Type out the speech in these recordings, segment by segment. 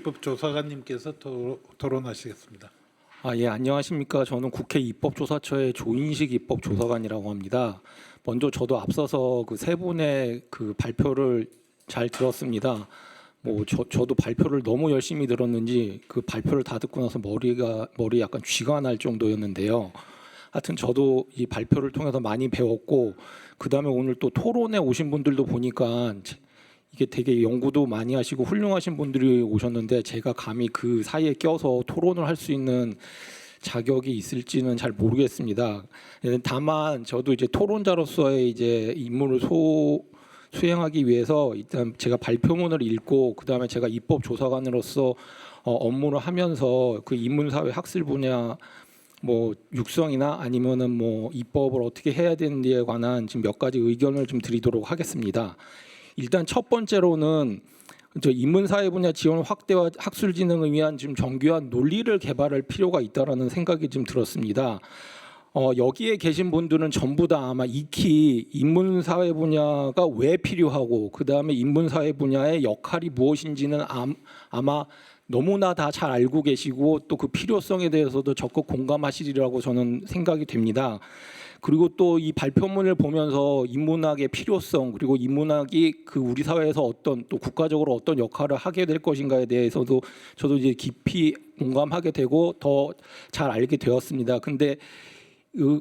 입법조사관님께서 토론하시겠습니다. 예, 안녕하십니까. 저는 국회 입법조사처의 조인식 입법조사관이라고 합니다. 먼저 저도 앞서서 그 세 분의 그 발표를 잘 들었습니다. 저도 발표를 너무 열심히 들었는지 그 발표를 다 듣고 나서 머리 약간 쥐가 날 정도였는데요. 하여튼 저도 이 발표를 통해서 많이 배웠고, 그 다음에 오늘 또 토론에 오신 분들도 보니까 이게 되게 연구도 많이 하시고 훌륭하신 분들이 오셨는데, 제가 감히 그 사이에 껴서 토론을 할 수 있는 자격이 있을지는 잘 모르겠습니다. 다만 저도 이제 토론자로서의 이제 임무를 수행하기 위해서 일단 제가 발표문을 읽고, 그 다음에 제가 입법조사관으로서 업무를 하면서 그 인문사회 학술 분야 육성이나 아니면은 입법을 어떻게 해야 되는지에 관한 지금 몇 가지 의견을 좀 드리도록 하겠습니다. 일단 첫 번째로는 저 인문사회 분야 지원 확대와 학술 진흥을 위한 지금 정교한 논리를 개발할 필요가 있다라는 생각이 좀 들었습니다. 여기에 계신 분들은 전부 다 아마 익히 인문사회 분야가 왜 필요하고, 그 다음에 인문사회 분야의 역할이 무엇인지는 아마 너무나 다 잘 알고 계시고, 또 그 필요성에 대해서도 적극 공감하시리라고 저는 생각이 됩니다. 그리고 또 이 발표문을 보면서 인문학의 필요성, 그리고 인문학이 그 우리 사회에서 어떤, 또 국가적으로 어떤 역할을 하게 될 것인가에 대해서도 저도 이제 깊이 공감하게 되고 더 잘 알게 되었습니다. 근데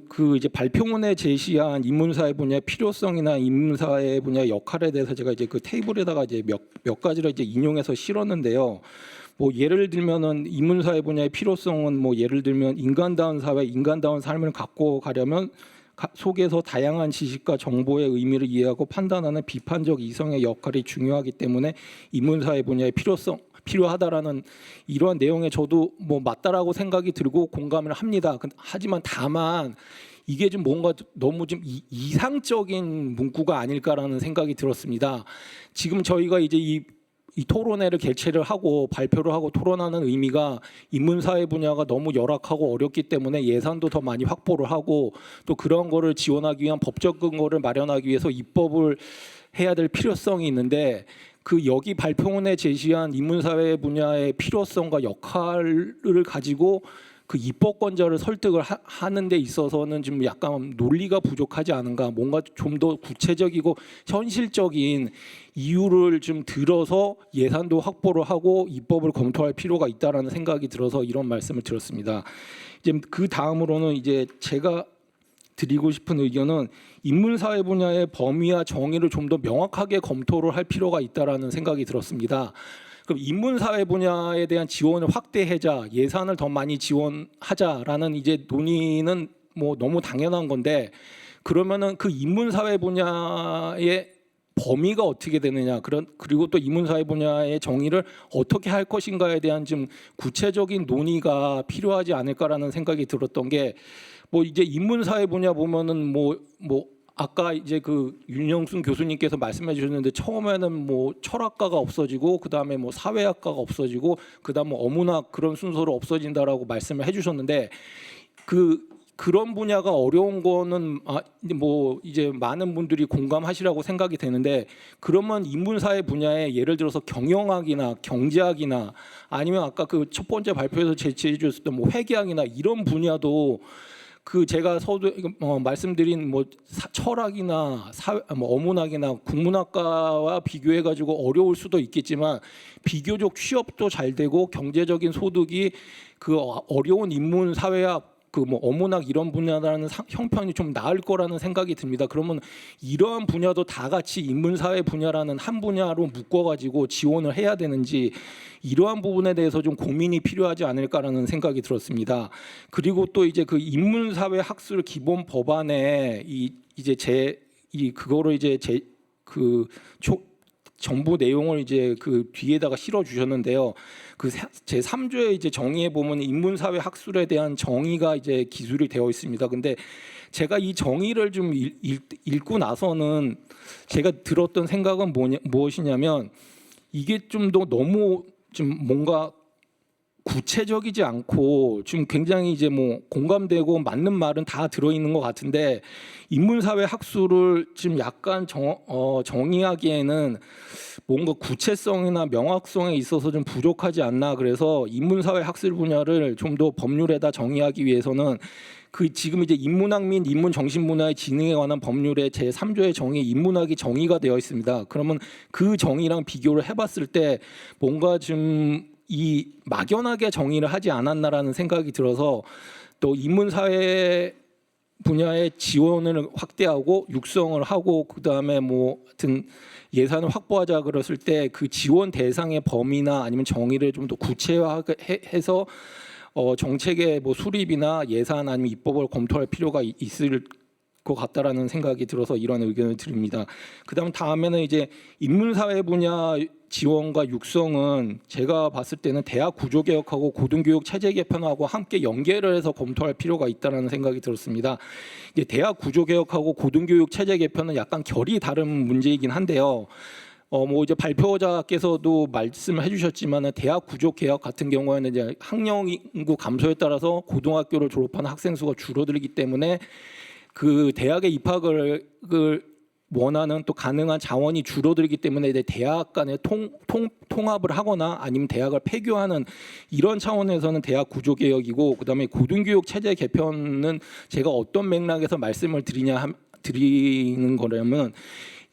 그 이제 발표문에 제시한 인문사회 분야의 필요성이나 인문사회 분야의 역할에 대해서 제가 이제 그 테이블에다가 이제 몇 가지를 이제 인용해서 실었는데요. 예를 들면은 인문사회 분야의 필요성은 예를 들면 인간다운 사회, 인간다운 삶을 갖고 가려면 속에서 다양한 지식과 정보의 의미를 이해하고 판단하는 비판적 이성의 역할이 중요하기 때문에 인문사회 분야의 필요하다라는 이러한 내용에 저도 맞다라고 생각이 들고 공감을 합니다. 하지만 다만 이게 좀 뭔가 너무 좀 이상적인 문구가 아닐까라는 생각이 들었습니다. 지금 저희가 이제 이 토론회를 개최를 하고 발표를 하고 토론하는 의미가 인문사회 분야가 너무 열악하고 어렵기 때문에 예산도 더 많이 확보를 하고, 또 그런 거를 지원하기 위한 법적 근거를 마련하기 위해서 입법을 해야 될 필요성이 있는데, 그 여기 발표문에 제시한 인문사회 분야의 필요성과 역할을 가지고 그 입법권자를 설득을 하는 데 있어서는 좀 약간 논리가 부족하지 않은가, 뭔가 좀 더 구체적이고 현실적인 이유를 좀 들어서 예산도 확보를 하고 입법을 검토할 필요가 있다라는 생각이 들어서 이런 말씀을 드렸습니다. 이제 그 다음으로는 이제 제가 드리고 싶은 의견은 인문사회 분야의 범위와 정의를 좀 더 명확하게 검토를 할 필요가 있다라는 생각이 들었습니다. 그럼 인문사회 분야에 대한 지원을 확대하자, 예산을 더 많이 지원하자라는 이제 논의는 너무 당연한 건데, 그러면은 그 인문사회 분야의 범위가 어떻게 되느냐, 그리고 또 인문사회 분야의 정의를 어떻게 할 것인가에 대한 좀 구체적인 논의가 필요하지 않을까라는 생각이 들었던 게, 이제 인문사회 분야 보면은 아까 이제 그 윤영순 교수님께서 말씀해 주셨는데, 처음에는 철학과가 없어지고, 그 다음에 사회학과가 없어지고, 그 다음 어문학 그런 순서로 없어진다라고 말씀을 해주셨는데, 그런 분야가 어려운 거는 이제 많은 분들이 공감하시라고 생각이 되는데, 그러면 인문사회 분야에 예를 들어서 경영학이나 경제학이나 아니면 아까 그 첫 번째 발표에서 제시해 주셨던 회계학이나 이런 분야도 제가 말씀드린 철학이나 어문학이나 국문학과와 비교해 가지고 어려울 수도 있겠지만, 비교적 취업도 잘 되고 경제적인 소득이 그 어려운 인문 사회학 어문학 이런 분야라는 형편이 좀 나을 거라는 생각이 듭니다. 그러면 이러한 분야도 다 같이 인문사회 분야라는 한 분야로 묶어가지고 지원을 해야 되는지, 이러한 부분에 대해서 좀 고민이 필요하지 않을까라는 생각이 들었습니다. 그리고 또 이제 그 인문사회 학술 기본 법안에 그거를 이제 정부 내용을 이제 그 뒤에다가 실어 주셨는데요. 그 제 3조에 이제 정의해 보면 인문사회 학술에 대한 정의가 이제 기술이 되어 있습니다. 근데 제가 이 정의를 좀 읽고 나서는 제가 들었던 생각은 무엇이냐면, 이게 좀 더 너무 좀 뭔가 구체적이지 않고 지금 굉장히 이제 뭐 공감되고 맞는 말은 다 들어있는 것 같은데 인문사회 학술을 지금 약간 정의하기에는 뭔가 구체성이나 명확성에 있어서 좀 부족하지 않나. 그래서 인문사회 학술 분야를 좀 더 법률에다 정의하기 위해서는 그 지금 이제 인문학 및 인문정신문화의 진흥에 관한 법률의 제3조의 정의 인문학이 정의가 되어 있습니다. 그러면 그 정의랑 비교를 해봤을 때 뭔가 좀 이 막연하게 정의를 하지 않았나라는 생각이 들어서 또 인문사회 분야의 지원을 확대하고 육성을 하고 그다음에 뭐 하여튼 예산을 확보하자 그랬을 때 그 지원 대상의 범위나 아니면 정의를 좀 더 구체화해서 정책의 뭐 수립이나 예산 아니면 입법을 검토할 필요가 있을 것 같다라는 생각이 들어서 이런 의견을 드립니다. 다음에는 이제 인문사회 분야 지원과 육성은 제가 봤을 때는 대학 구조 개혁하고 고등교육 체제 개편하고 함께 연계를 해서 검토할 필요가 있다는 생각이 들었습니다. 이제 대학 구조 개혁하고 고등교육 체제 개편은 약간 결이 다른 문제이긴 한데요. 뭐 이제 발표자께서도 말씀을 해주셨지만 대학 구조 개혁 같은 경우에는 이제 학령 인구 감소에 따라서 고등학교를 졸업하는 학생 수가 줄어들기 때문에 그 대학에 입학을 원하는 또 가능한 자원이 줄어들기 때문에 이제 대학 간의 통합을 하거나 아니면 대학을 폐교하는 이런 차원에서는 대학 구조 개혁이고 그다음에 고등교육 체제 개편은 제가 어떤 맥락에서 말씀을 드리는 거냐면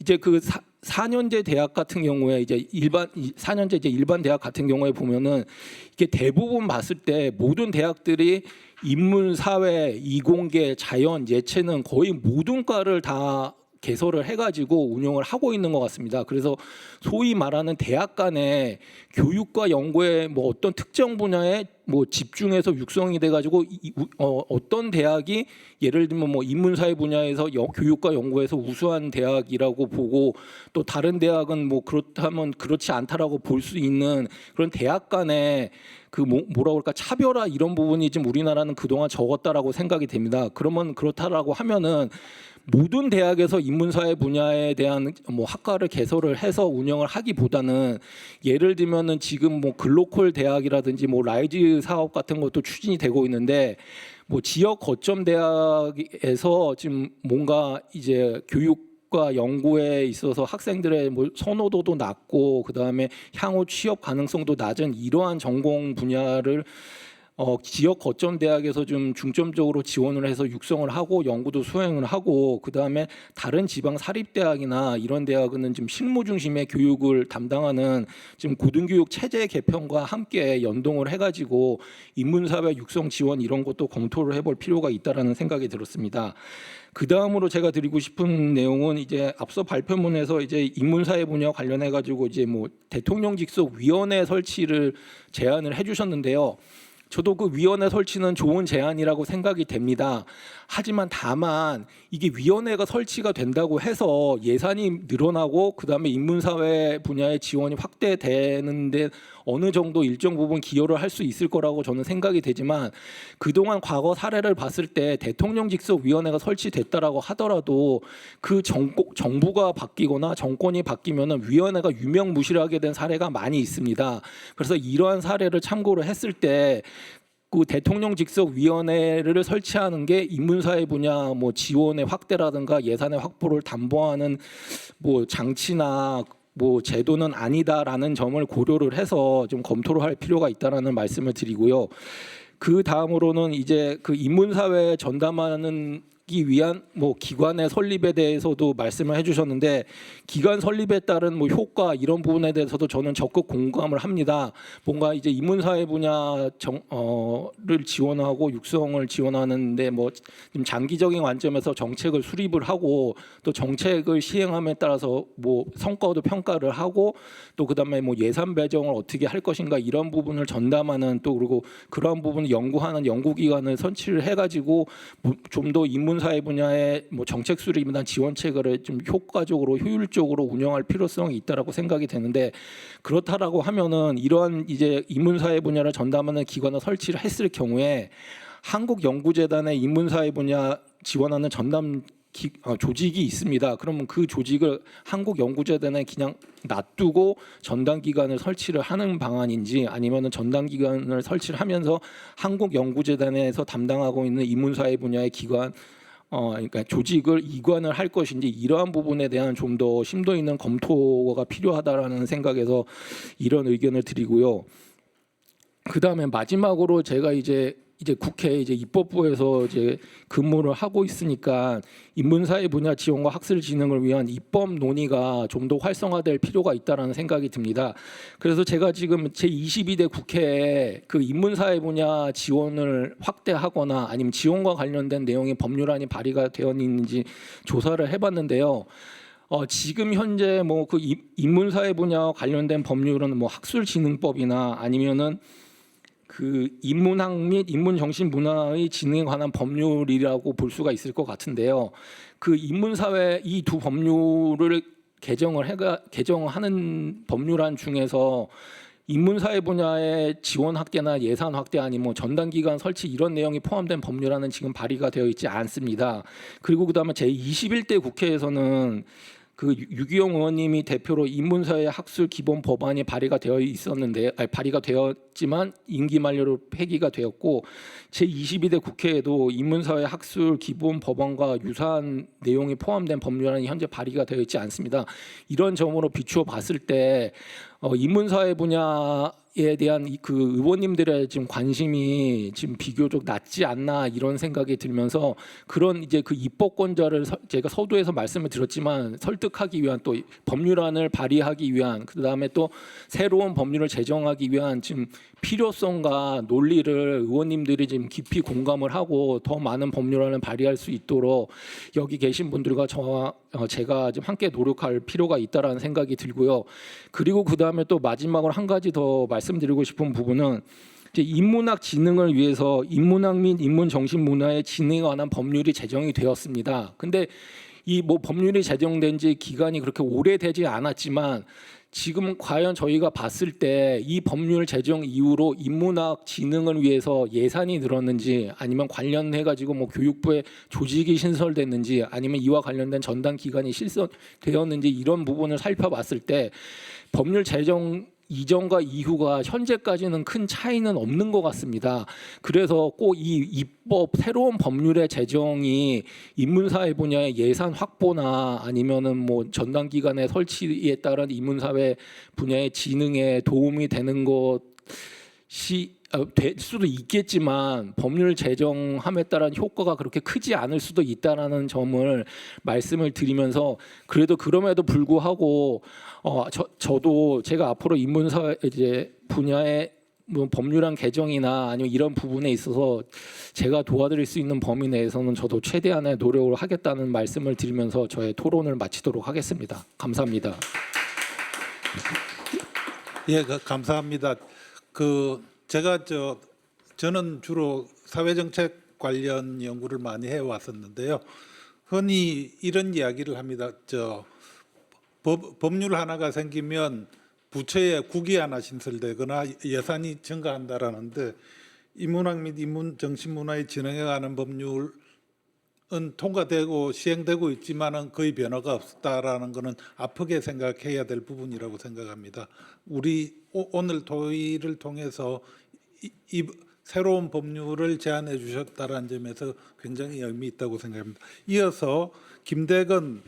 이제 그 4년제 대학 같은 경우에 이제 4년제 이제 일반 대학 같은 경우에 보면은 이게 대부분 봤을 때 모든 대학들이 인문, 사회, 이공계, 자연, 예체능 거의 모든 과를 다 개설을 해가지고 운영을 하고 있는 것 같습니다. 그래서 소위 말하는 대학 간의 교육과 연구의 뭐 어떤 특정 분야에 뭐 집중해서 육성이 돼가지고 어떤 대학이 예를 들면 뭐 인문사회 분야에서 교육과 연구에서 우수한 대학이라고 보고 또 다른 대학은 뭐 그렇다면 그렇지 않다라고 볼 수 있는 그런 대학 간의 그 뭐라고 할까 차별화 이런 부분이 좀 우리나라는 그동안 적었다라고 생각이 됩니다. 그러면 그렇다라고 하면은 모든 대학에서 인문사회 분야에 대한 뭐 학과를 개설을 해서 운영을 하기보다는 예를 들면은 지금 뭐 글로컬 대학이라든지 뭐 라이즈 사업 같은 것도 추진이 되고 있는데 뭐 지역 거점 대학에서 지금 뭔가 이제 교육과 연구에 있어서 학생들의 뭐 선호도도 낮고 그다음에 향후 취업 가능성도 낮은 이러한 전공 분야를 지역 거점 대학에서 좀 중점적으로 지원을 해서 육성을 하고 연구도 수행을 하고 그다음에 다른 지방 사립 대학이나 이런 대학은 좀 실무 중심의 교육을 담당하는 지금 고등교육 체제 개편과 함께 연동을 해가지고 인문사회 육성 지원 이런 것도 검토를 해볼 필요가 있다라는 생각이 들었습니다. 그 다음으로 제가 드리고 싶은 내용은 이제 앞서 발표문에서 이제 인문사회 분야 관련해 가지고 이제 뭐 대통령 직속 위원회 설치를 제안을 해주셨는데요. 저도 그 위원회 설치는 좋은 제안이라고 생각이 됩니다. 하지만 다만 이게 위원회가 설치가 된다고 해서 예산이 늘어나고 그다음에 인문사회 분야의 지원이 확대되는데 어느 정도 일정 부분 기여를 할 수 있을 거라고 저는 생각이 되지만 그동안 과거 사례를 봤을 때 대통령 직속 위원회가 설치됐다라고 하더라도 그 정부가 바뀌거나 정권이 바뀌면은 위원회가 유명무실하게 된 사례가 많이 있습니다. 그래서 이러한 사례를 참고를 했을 때 그 대통령 직속 위원회를 설치하는 게 인문사회 분야 뭐 지원의 확대라든가 예산의 확보를 담보하는 뭐 장치나 뭐 제도는 아니다라는 점을 고려를 해서 좀 검토를 할 필요가 있다라는 말씀을 드리고요. 그 다음으로는 이제 그 인문사회에 전담하는 위한 뭐 기관의 설립에 대해서도 말씀을 해주셨는데 기관 설립에 따른 뭐 효과 이런 부분에 대해서도 저는 적극 공감을 합니다. 뭔가 이제 인문사회 분야를 지원하고 육성을 지원하는데 뭐 좀 장기적인 관점에서 정책을 수립을 하고 또 정책을 시행함에 따라서 뭐 성과도 평가를 하고 또 그다음에 뭐 예산 배정을 어떻게 할 것인가 이런 부분을 전담하는 또 그리고 그러한 부분을 연구하는 연구기관을 선치를 해가지고 좀 더 인문사회 분야의 뭐 정책 수립이나 지원책을 좀 효과적으로 효율적으로 운영할 필요성이 있다라고 생각이 되는데 그렇다라고 하면은 이러한 이제 인문사회 분야를 전담하는 기관을 설치를 했을 경우에 한국연구재단의 인문사회 분야 지원하는 전담 조직이 있습니다. 그러면 그 조직을 한국연구재단에 그냥 놔두고 전담 기관을 설치를 하는 방안인지, 아니면은 전담 기관을 설치를 하면서 한국연구재단에서 담당하고 있는 인문사회 분야의 기관 그러니까 조직을 이관을 할 것인지, 이러한 부분에 대한 좀 더 심도 있는 검토가 필요하다라는 생각에서 이런 의견을 드리고요. 그 다음에 마지막으로 제가 이제 국회 입법부에서 이제 근무를 하고 있으니까 인문사회 분야 지원과 학술 진흥을 위한 입법 논의가 좀 더 활성화될 필요가 있다라는 생각이 듭니다. 그래서 제가 지금 제 22대 국회에 그 인문사회 분야 지원을 확대하거나 아니면 지원과 관련된 내용의 법률안이 발의가 되어 있는지 조사를 해봤는데요. 지금 현재 뭐 그 인문사회 분야와 관련된 법률은 뭐 학술진흥법이나 아니면은 그 인문학 및 인문정신 문화의 진흥에 관한 법률이라고 볼 수가 있을 것 같은데요. 그 인문사회 이 두 법률을 개정하는 법률안 중에서 인문사회 분야의 지원 확대나 예산 확대 아니면 전담기관 설치 이런 내용이 포함된 법률안은 지금 발의가 되어 있지 않습니다. 그리고 그다음에 제 21대 국회에서는 그 유기용 의원님이 대표로 인문사회 학술 기본 법안이 발의가 되었지만 임기 만료로 폐기가 되었고, 제 22대 국회에도 인문사회 학술 기본 법안과 유사한 내용이 포함된 법률안이 현재 발의가 되어 있지 않습니다. 이런 점으로 비추어 봤을 때 인문사회 분야에 대한 그 의원님들의 지금 관심이 지금 비교적 낮지 않나 이런 생각이 들면서, 그런 이제 그 입법권자를 제가 서두에서 말씀을 드렸지만 설득하기 위한, 또 법률안을 발의하기 위한, 그 다음에 또 새로운 법률을 제정하기 위한 지금 필요성과 논리를 의원님들이 지금 깊이 공감을 하고 더 많은 법률안을 발의할 수 있도록 여기 계신 분들과 저와 제가 좀 함께 노력할 필요가 있다라는 생각이 들고요. 그리고 그 다음에 또 마지막으로 한 가지 더 말씀드리고 싶은 부분은, 이제 인문학 진흥을 위해서 인문학 및 인문정신 문화의 진흥에 관한 법률이 제정이 되었습니다. 근데 이 뭐 법률이 제정된 지 기간이 그렇게 오래되지 않았지만 지금 과연 저희가 봤을 때 이 법률 제정 이후로 인문학 진흥을 위해서 예산이 늘었는지, 아니면 관련해 가지고 뭐 교육부에 조직이 신설됐는지, 아니면 이와 관련된 전담 기관이 실시되었는지, 이런 부분을 살펴봤을 때 법률 제정 이전과 이후가 현재까지는 큰 차이는 없는 것 같습니다. 그래서 꼭 이 입법 새로운 법률의 제정이 인문사회 분야의 예산 확보나 아니면은 뭐 전담 기관의 설치에 따른 인문사회 분야의 진흥에 도움이 되는 것이 될 수도 있겠지만 법률 제정함에 따른 효과가 그렇게 크지 않을 수도 있다라는 점을 말씀을 드리면서, 그래도 그럼에도 불구하고 저도 제가 앞으로 인문사회 이제 분야의 뭐 법률안 개정이나 아니면 이런 부분에 있어서 제가 도와드릴 수 있는 범위 내에서는 저도 최대한의 노력을 하겠다는 말씀을 드리면서 저의 토론을 마치도록 하겠습니다. 감사합니다. 예, 감사합니다. 저는 주로 사회정책 관련 연구를 많이 해왔었는데요. 흔히 이런 이야기를 합니다. 법률 하나가 생기면 부처에 국이 하나 신설되거나 예산이 증가한다라는데, 인문학 및 인문정신문화의 진흥에 관한 법률은 통과되고 시행되고 있지만은 거의 변화가 없다라는 것은 아프게 생각해야 될 부분이라고 생각합니다. 우리 오늘 토의를 통해서 이 새로운 법률을 제안해 주셨다는 점에서 굉장히 의미 있다고 생각합니다. 이어서 김대건